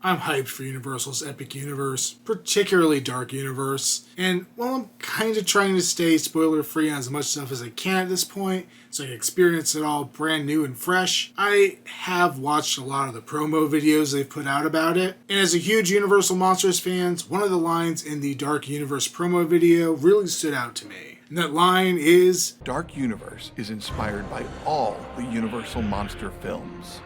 I'm hyped for Universal's epic universe, particularly Dark Universe, and while I'm kind of trying to stay spoiler-free on as much stuff as I can at this point, so I can experience it all brand new and fresh, I have watched a lot of the promo videos they've put out about it, and as a huge Universal Monsters fan, one of the lines in the Dark Universe promo video really stood out to me. And that line is, Dark Universe is inspired by all the Universal Monster films.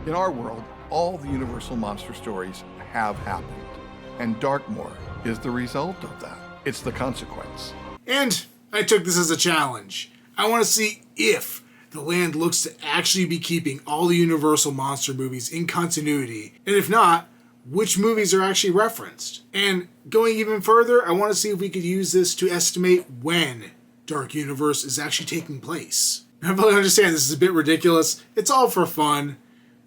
In our world, all the Universal Monster stories have happened, and Darkmoor is the result of that. It's the consequence. And I took this as a challenge. I want to see if the land looks to actually be keeping all the Universal Monster movies in continuity, and if not, which movies are actually referenced. And going even further, I want to see if we could use this to estimate when Dark Universe is actually taking place. I fully understand this is a bit ridiculous. It's all for fun.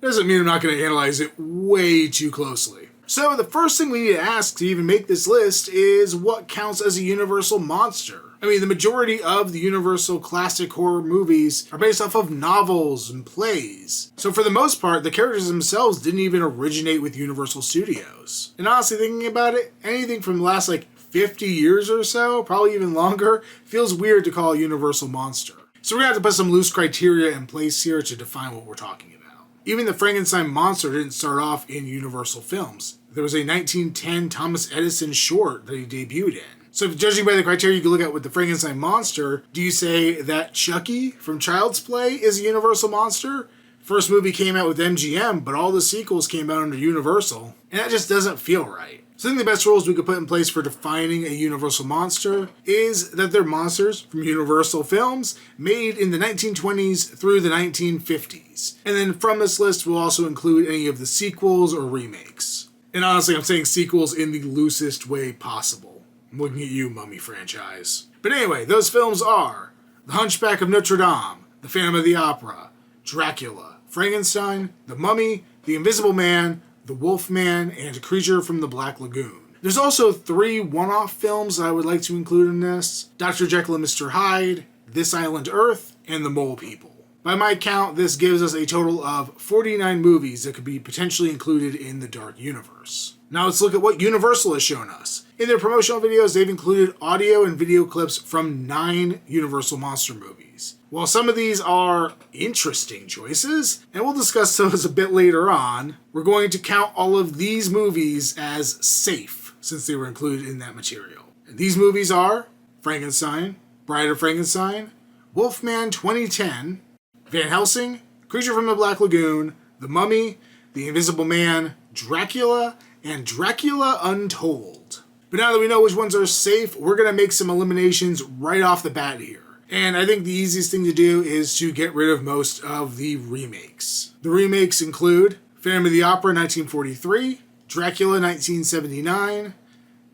Doesn't mean I'm not going to analyze it way too closely. So the first thing we need to ask to even make this list is what counts as a Universal monster? I mean, the majority of the Universal classic horror movies are based off of novels and plays. So for the most part, the characters themselves didn't even originate with Universal Studios. And honestly, thinking about it, anything from the last 50 years or so, probably even longer, feels weird to call a Universal monster. So we're going to have to put some loose criteria in place here to define what we're talking about. Even the Frankenstein monster didn't start off in Universal films. There was a 1910 Thomas Edison short that he debuted in. So if judging by the criteria you can look at with the Frankenstein monster, do you say that Chucky from Child's Play is a Universal monster? First movie came out with MGM, but all the sequels came out under Universal, and that just doesn't feel right. So I think the best rules we could put in place for defining a Universal monster is that they're monsters from Universal films made in the 1920s through the 1950s. And then from this list, we'll also include any of the sequels or remakes. And honestly, I'm saying sequels in the loosest way possible. I'm looking at you, Mummy franchise. But anyway, those films are The Hunchback of Notre Dame, The Phantom of the Opera, Dracula, Frankenstein, The Mummy, The Invisible Man, The Wolfman, and Creature from the Black Lagoon. There's also 3 one-off films that I would like to include in this: Dr. Jekyll and Mr. Hyde, This Island Earth, and The Mole People. By my count, this gives us a total of 49 movies that could be potentially included in the Dark Universe. Now let's look at what Universal has shown us. In their promotional videos, they've included audio and video clips from 9 Universal Monster movies. While some of these are interesting choices, and we'll discuss those a bit later on, we're going to count all of these movies as safe, since they were included in that material. And these movies are Frankenstein, Bride of Frankenstein, Wolfman 2010, Van Helsing, Creature from the Black Lagoon, The Mummy, The Invisible Man, Dracula, and Dracula Untold. But now that we know which ones are safe, we're going to make some eliminations right off the bat here. And I think the easiest thing to do is to get rid of most of the remakes. The remakes include Phantom of the Opera 1943, Dracula 1979,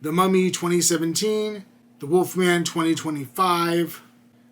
The Mummy 2017, The Wolfman 2025,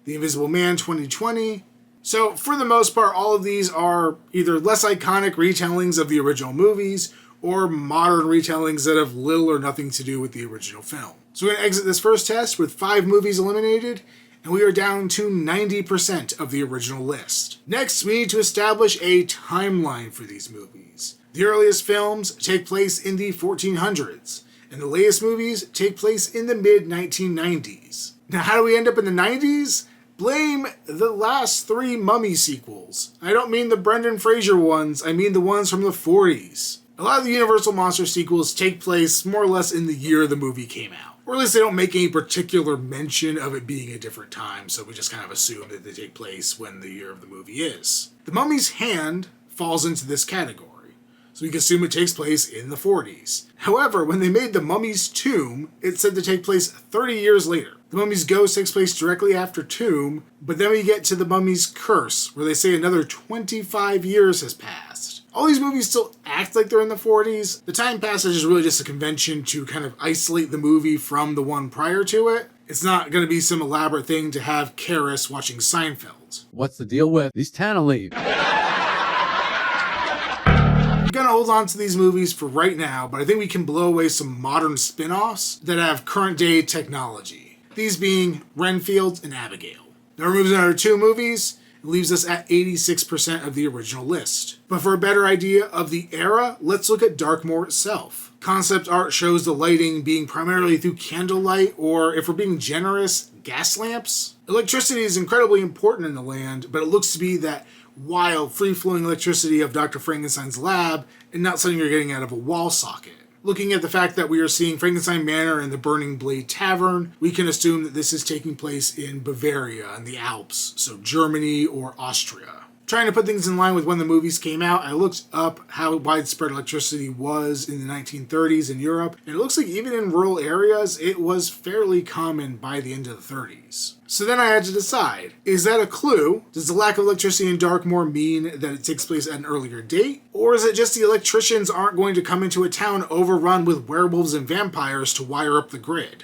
The Invisible Man 2020. So for the most part, all of these are either less iconic retellings of the original movies or modern retellings that have little or nothing to do with the original film. So we're going to exit this first test with 5 movies eliminated, and we are down to 90% of the original list. Next, we need to establish a timeline for these movies. The earliest films take place in the 1400s, and the latest movies take place in the mid-1990s. Now, how do we end up in the 90s? Blame the last 3 Mummy sequels. I don't mean the Brendan Fraser ones, I mean the ones from the 40s. A lot of the Universal Monster sequels take place more or less in the year the movie came out. Or at least they don't make any particular mention of it being a different time, so we just kind of assume that they take place when the year of the movie is. The Mummy's Hand falls into this category, so we can assume it takes place in the 40s. However, when they made The Mummy's Tomb, it's said to take place 30 years later. The Mummy's Ghost takes place directly after Tomb, but then we get to The Mummy's Curse, where they say another 25 years has passed. All these movies still act like they're in the 40s. The time passage is really just a convention to kind of isolate the movie from the one prior to it. It's not going to be some elaborate thing to have Karis watching Seinfeld. What's the deal with these Tana leaves? I'm going to hold on to these movies for right now, but I think we can blow away some modern spin-offs that have current day technology. These being Renfield and Abigail. Now we're moving on to 2 movies, and It leaves us at 86% of the original list. But for a better idea of the era, let's look at Darkmoor itself. Concept art shows the lighting being primarily through candlelight, or if we're being generous, gas lamps. Electricity is incredibly important in the land, but it looks to be that wild, free-flowing electricity of Dr. Frankenstein's lab and not something you're getting out of a wall socket. Looking at the fact that we are seeing Frankenstein Manor and the Burning Blade Tavern, we can assume that this is taking place in Bavaria and the Alps, so Germany or Austria. Trying to put things in line with when the movies came out, I looked up how widespread electricity was in the 1930s in Europe, and it looks like even in rural areas, it was fairly common by the end of the 30s. So then I had to decide, is that a clue? Does the lack of electricity in Darkmoor mean that it takes place at an earlier date? Or is it just the electricians aren't going to come into a town overrun with werewolves and vampires to wire up the grid?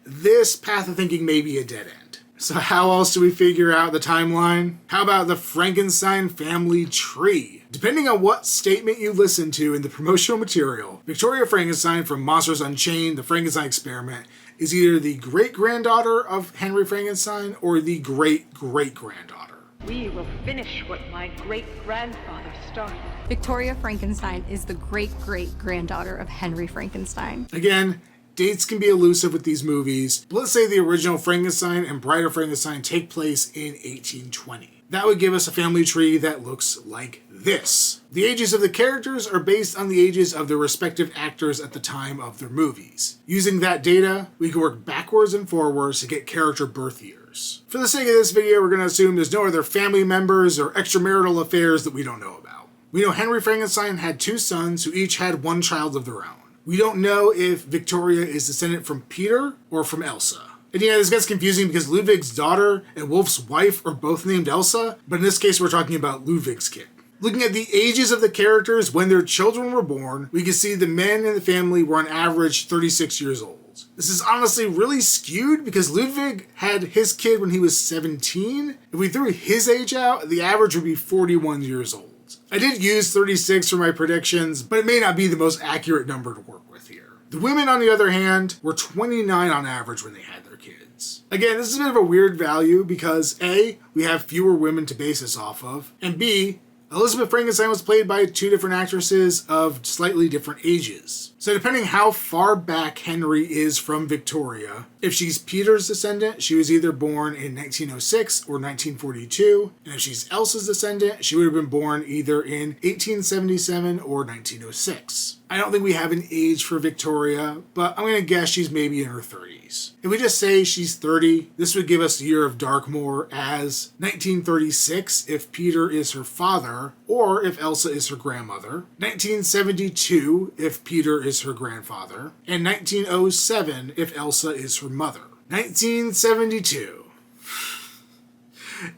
This path of thinking may be a dead end. So how else do we figure out the timeline? How about the Frankenstein family tree? Depending on what statement you listen to in the promotional material, Victoria Frankenstein from Monsters Unchained, The Frankenstein Experiment, is either the great-granddaughter of Henry Frankenstein or the great-great-granddaughter. We will finish what my great-grandfather started. Victoria Frankenstein is the great-great-granddaughter of Henry Frankenstein. Again, dates can be elusive with these movies, but let's say the original Frankenstein and Bride of Frankenstein take place in 1820. That would give us a family tree that looks like this. The ages of the characters are based on the ages of their respective actors at the time of their movies. Using that data, we can work backwards and forwards to get character birth years. For the sake of this video, we're going to assume there's no other family members or extramarital affairs that we don't know about. We know Henry Frankenstein had 2 sons who each had 1 child of their own. We don't know if Victoria is descendant from Peter or from Elsa. And yeah, this gets confusing because Ludwig's daughter and Wolf's wife are both named Elsa, but in this case we're talking about Ludwig's kid. Looking at the ages of the characters when their children were born, we can see the men in the family were on average 36 years old. This is honestly really skewed because Ludwig had his kid when he was 17. If we threw his age out, the average would be 41 years old. I did use 36 for my predictions, but it may not be the most accurate number to work with here. The women, on the other hand, were 29 on average when they had their kids. Again, this is a bit of a weird value because A, we have fewer women to base this off of, and B, Elizabeth Frankenstein was played by 2 different actresses of slightly different ages. So depending how far back Henry is from Victoria, if she's Peter's descendant, she was either born in 1906 or 1942, and if she's Elsa's descendant, she would have been born either in 1877 or 1906. I don't think we have an age for Victoria, but I'm going to guess she's maybe in her 30s. If we just say she's 30, this would give us the year of Darkmoor as 1936 if Peter is her father, or if Elsa is her grandmother, 1972 if Peter is her grandfather, and 1907 if Elsa is her mother. 1972.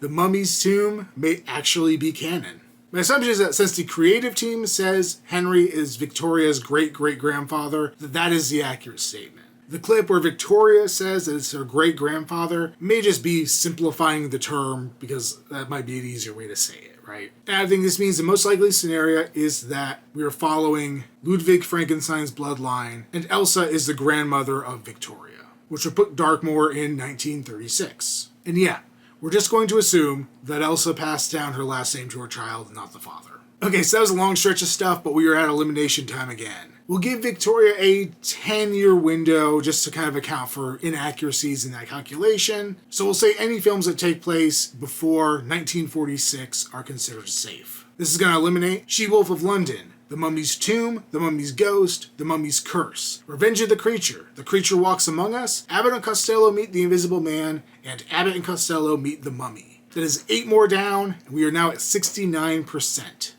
The Mummy's Tomb may actually be canon. My assumption is that since the creative team says Henry is Victoria's great-great-grandfather, that is the accurate statement. The clip where Victoria says that it's her great-grandfather may just be simplifying the term because that might be an easier way to say it, right? And I think this means the most likely scenario is that we are following Ludwig Frankenstein's bloodline and Elsa is the grandmother of Victoria, which would put Darkmoor in 1936. And yeah, we're just going to assume that Elsa passed down her last name to her child, not the father. Okay, so that was a long stretch of stuff, but we are at elimination time again. We'll give Victoria a 10-year window just to kind of account for inaccuracies in that calculation. So we'll say any films that take place before 1946 are considered safe. This is going to eliminate She-Wolf of London, The Mummy's Tomb, The Mummy's Ghost, The Mummy's Curse, Revenge of the Creature Walks Among Us, Abbott and Costello Meet the Invisible Man, and Abbott and Costello Meet the Mummy. That is 8 more down, and we are now at 69%.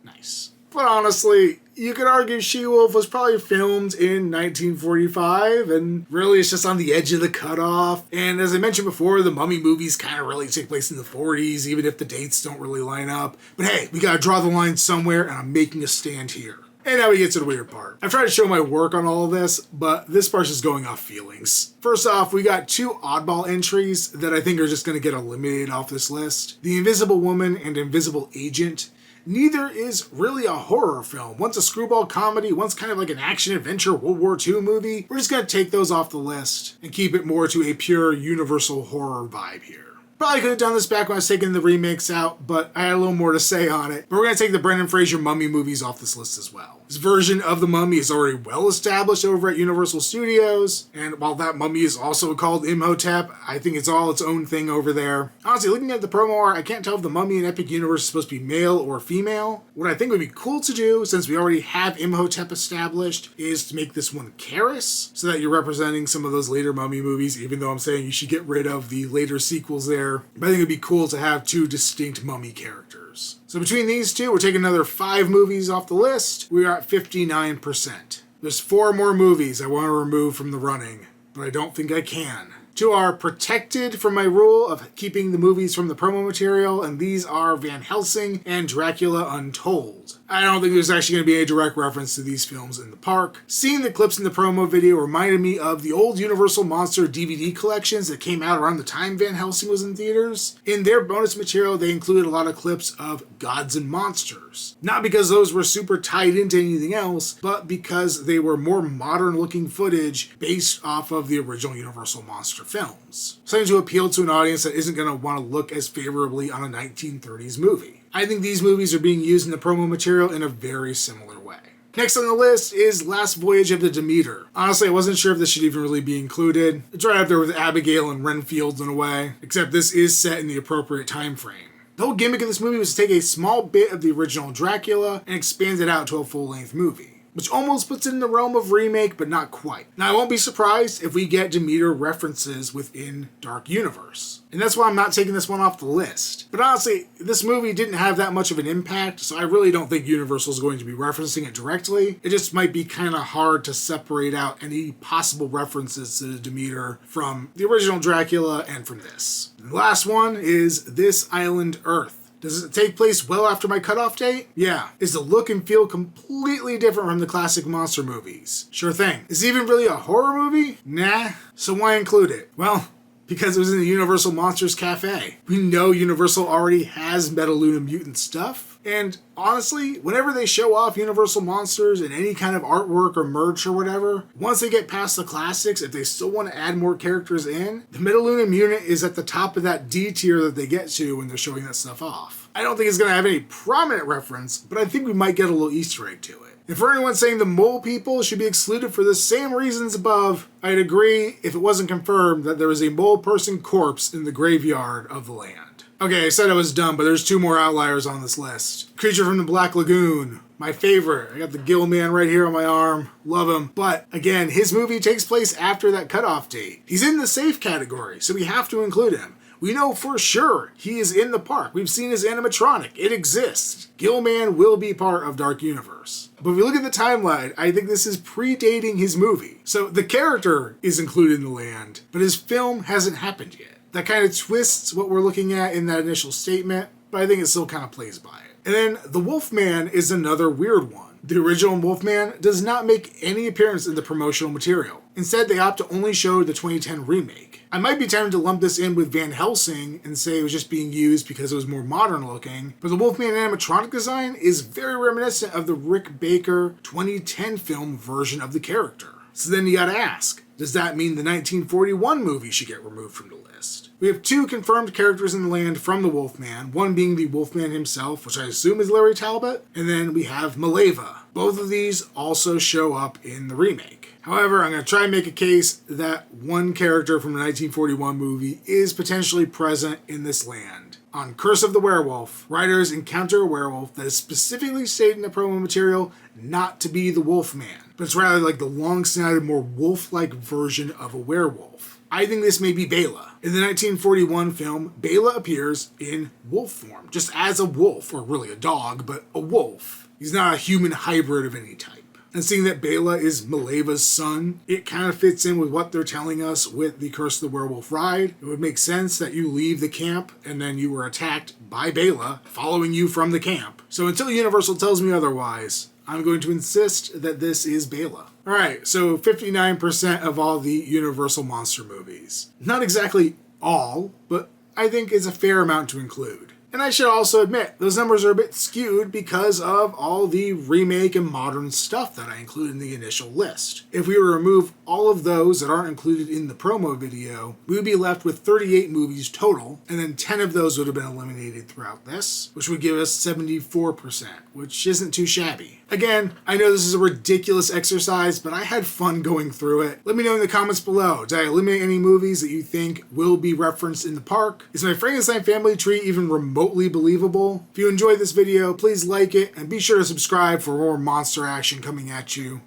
Nice. But honestly, you could argue She-Wolf was probably filmed in 1945, and really it's just on the edge of the cutoff. And as I mentioned before, the Mummy movies kind of really take place in the 40s, even if the dates don't really line up. But hey, we gotta draw the line somewhere, and I'm making a stand here. And now we get to the weird part. I've tried to show my work on all of this, but this part's just going off feelings. First off, we got 2 oddball entries that I think are just gonna get eliminated off this list. The Invisible Woman and Invisible Agent. Neither is really a horror film. One's a screwball comedy, one's kind of like an action-adventure World War II movie. We're just going to take those off the list and keep it more to a pure universal horror vibe here. Probably could have done this back when I was taking the remakes out, but I had a little more to say on it. But we're going to take the Brendan Fraser Mummy movies off this list as well. This version of the Mummy is already well established over at Universal Studios, and while that mummy is also called Imhotep, I think it's all its own thing over there. Honestly, looking at the promo art, I can't tell if the Mummy in Epic Universe is supposed to be male or female. What I think would be cool to do, since we already have Imhotep established, is to make this one Karis, so that you're representing some of those later Mummy movies, even though I'm saying you should get rid of the later sequels there. But I think it'd be cool to have two distinct Mummy characters. So between these two, we're taking another 5 movies off the list. We are at 59%. There's 4 more movies I want to remove from the running, but I don't think I can. 2 are protected from my rule of keeping the movies from the promo material, and these are Van Helsing and Dracula Untold. I don't think there's actually going to be a direct reference to these films in the park. Seeing the clips in the promo video reminded me of the old Universal Monster DVD collections that came out around the time Van Helsing was in theaters. In their bonus material, they included a lot of clips of Gods and Monsters. Not because those were super tied into anything else, but because they were more modern looking footage based off of the original Universal Monster films. Something to appeal to an audience that isn't going to want to look as favorably on a 1930s movie. I think these movies are being used in the promo material in a very similar way. Next on the list is Last Voyage of the Demeter. Honestly, I wasn't sure if this should even really be included. It's right up there with Abigail and Renfield in a way, except this is set in the appropriate time frame. The whole gimmick of this movie was to take a small bit of the original Dracula and expand it out to a full-length movie, which almost puts it in the realm of remake, but not quite. Now, I won't be surprised if we get Demeter references within Dark Universe. And that's why I'm not taking this one off the list. But honestly, this movie didn't have that much of an impact, so I really don't think Universal is going to be referencing it directly. It just might be kind of hard to separate out any possible references to the Demeter from the original Dracula and from this. And the last one is This Island Earth. Does it take place well after my cutoff date? Yeah. Is the look and feel completely different from the classic monster movies? Sure thing. Is it even really a horror movie? Nah. So why include it? Well, because it was in the Universal Monsters Cafe. We know Universal already has Metaluna mutant stuff. And honestly, whenever they show off Universal Monsters in any kind of artwork or merch or whatever, once they get past the classics, if they still want to add more characters in, the Metaluna mutant is at the top of that D tier that they get to when they're showing that stuff off. I don't think it's going to have any prominent reference, but I think we might get a little Easter egg to it. And for anyone saying the mole people should be excluded for the same reasons above, I'd agree if it wasn't confirmed that there was a mole person corpse in the graveyard of the land. Okay, I said I was done, but there's 2 more outliers on this list. Creature from the Black Lagoon, my favorite. I got the Gill Man right here on my arm. Love him. But again, his movie takes place after that cutoff date. He's in the safe category, so we have to include him. We know for sure he is in the park. We've seen his animatronic. It exists. Gillman will be part of Dark Universe. But if we look at the timeline, I think this is predating his movie. So the character is included in the land, but his film hasn't happened yet. That kind of twists what we're looking at in that initial statement, but I think it still kind of plays by it. And then the Wolfman is another weird one. The original Wolfman does not make any appearance in the promotional material. Instead, they opt to only show the 2010 remake. I might be tempted to lump this in with Van Helsing and say it was just being used because it was more modern looking, but the Wolfman animatronic design is very reminiscent of the Rick Baker 2010 film version of the character. So then you gotta ask, does that mean the 1941 movie should get removed from the list? We have 2 confirmed characters in the land from the Wolfman, one being the Wolfman himself, which I assume is Larry Talbot, and then we have Maleva. Both of these also show up in the remake. However, I'm going to try and make a case that one character from the 1941 movie is potentially present in this land. On Curse of the Werewolf, writers encounter a werewolf that is specifically stated in the promo material not to be the Wolfman, but it's rather like the long-snouted, more wolf-like version of a werewolf. I think this may be Bela. In the 1941 film, Bela appears in wolf form, just as a wolf, or really a dog, but a wolf. He's not a human hybrid of any type. And seeing that Bela is Maleva's son, it kind of fits in with what they're telling us with the Curse of the Werewolf ride. It would make sense that you leave the camp and then you were attacked by Bela, following you from the camp. So until Universal tells me otherwise, I'm going to insist that this is Bela. Alright, so 59% of all the Universal monster movies. Not exactly all, but I think it's a fair amount to include. And I should also admit, those numbers are a bit skewed because of all the remake and modern stuff that I included in the initial list. If we were to remove all of those that aren't included in the promo video, we would be left with 38 movies total, and then 10 of those would have been eliminated throughout this, which would give us 74%, which isn't too shabby. Again, I know this is a ridiculous exercise, but I had fun going through it. Let me know in the comments below, did I eliminate any movies that you think will be referenced in the park? Is my Frankenstein family tree even remotely believable? If you enjoyed this video, please like it, and be sure to subscribe for more monster action coming at you.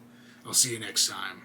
I'll see you next time.